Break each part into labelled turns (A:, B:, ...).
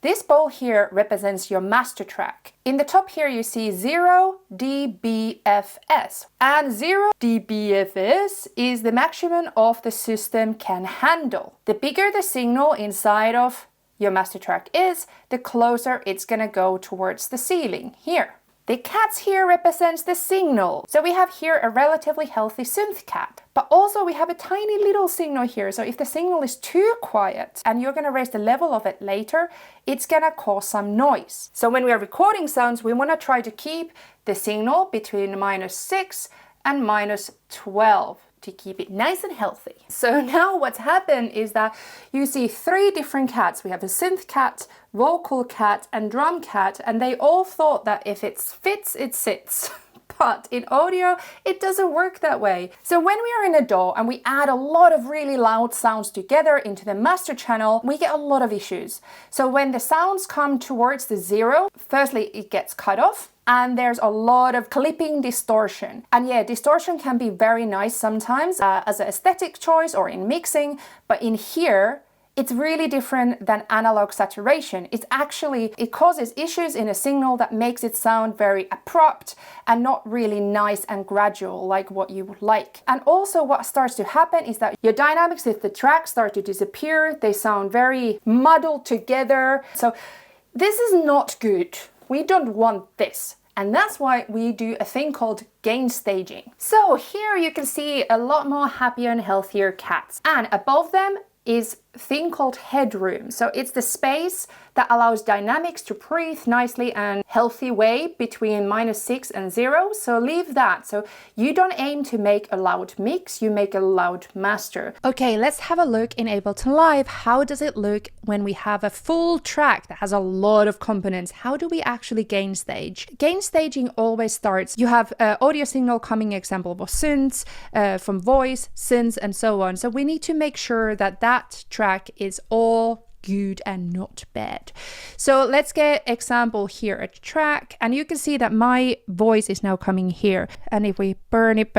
A: This ball here represents your master track. In the top here you see 0 dBFS, and 0 dBFS is the maximum of the system can handle. The bigger the signal inside of your master track is, the closer it's gonna go towards the ceiling here. The cats here represents the signal. So we have here a relatively healthy synth cat, but also we have a tiny little signal here. So if the signal is too quiet and you're gonna raise the level of it later, it's gonna cause some noise. So when we are recording sounds, we wanna try to keep the signal between -6 and -12 to keep it nice and healthy. So now what's happened is that you see 3 different cats. We have a synth cat, vocal cat, and drum cat, and they all thought that if it fits, it sits. But in audio, it doesn't work that way. So when we are in a DAW and we add a lot of really loud sounds together into the master channel, we get a lot of issues. So when the sounds come towards the 0, firstly, it gets cut off. And there's a lot of clipping distortion. And yeah, distortion can be very nice sometimes as an aesthetic choice or in mixing, but in here, it's really different than analog saturation. It causes issues in a signal that makes it sound very abrupt and not really nice and gradual like what you would like. And also what starts to happen is that your dynamics with the track start to disappear. They sound very muddled together. So this is not good. We don't want this. And that's why we do a thing called gain staging. So here you can see a lot more happier and healthier cats. And above them is a thing called headroom. So it's the space that allows dynamics to breathe nicely and healthy way between -6 and 0. So leave that. So you don't aim to make a loud mix, you make a loud master. Okay, let's have a look in Ableton Live. How does it look when we have a full track that has a lot of components? How do we actually gain stage? Gain staging always starts, you have audio signal coming, example of synths, from voice, synths, and so on. So we need to make sure that that track is all good and not bad. So let's get example here at track, and you can see that my voice is now coming here. And if we burn it,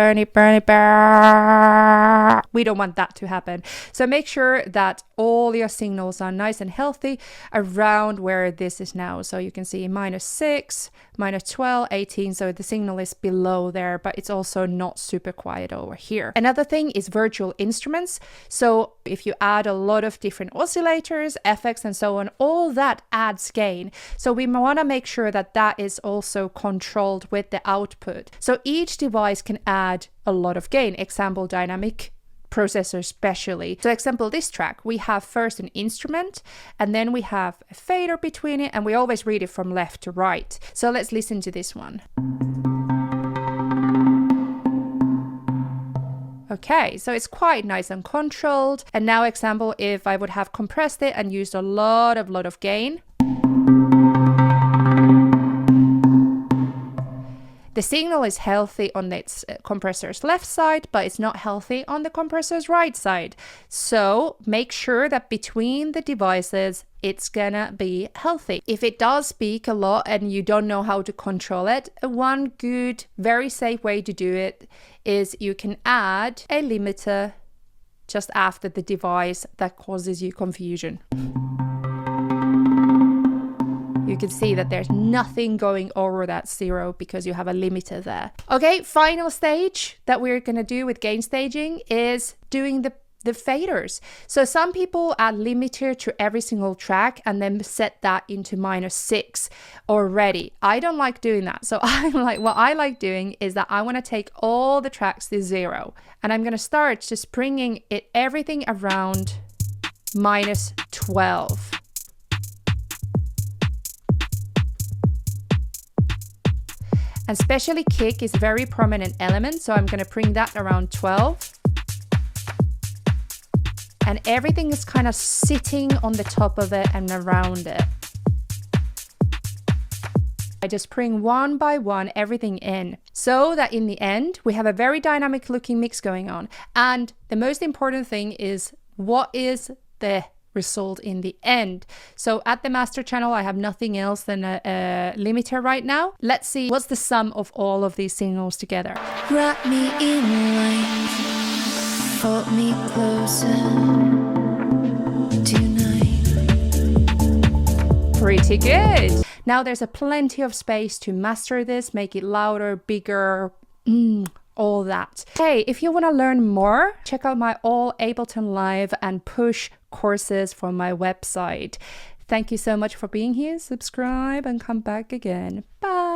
A: we don't want that to happen. So make sure that all your signals are nice and healthy around where this is now. So you can see -6, -12, 18. So the signal is below there, but it's also not super quiet over here. Another thing is virtual instruments. So if you add a lot of different oscillators, effects, and so on, all that adds gain. So we want to make sure that that is also controlled with the output. So each device can add a lot of gain. Example, dynamic processor especially. So example, this track, we have first an instrument, and then we have a fader between it, and we always read it from left to right. So let's listen to this one. Okay, so it's quite nice and controlled. And now example, if I would have compressed it and used a lot of gain, the signal is healthy on its compressor's left side, but it's not healthy on the compressor's right side. So make sure that between the devices, it's gonna be healthy. If it does speak a lot and you don't know how to control it, one good, very safe way to do it is you can add a limiter just after the device that causes you confusion. You can see that there's nothing going over that 0 because you have a limiter there. Okay, final stage that we're gonna do with gain staging is doing the faders. So some people add limiter to every single track and then set that into -6 already. I don't like doing that. So what I like doing is that I want to take all the tracks to 0, and I'm going to start just bringing everything around -12. And especially kick is a very prominent element, so I'm going to bring that around 12. And everything is kind of sitting on the top of it and around it. I just bring one by one everything in, so that in the end, we have a very dynamic looking mix going on. And the most important thing is, what is the result in the end? So at the master channel, I have nothing else than a limiter right now. Let's see what's the sum of all of these signals together.
B: Wrap me in light, hold me closer tonight.
A: Pretty good. Now there's a plenty of space to master this, make it louder, bigger, all that. Hey, if you want to learn more, check out my all Ableton Live and Push courses from my website. Thank you so much for being here. Subscribe and come back again. Bye.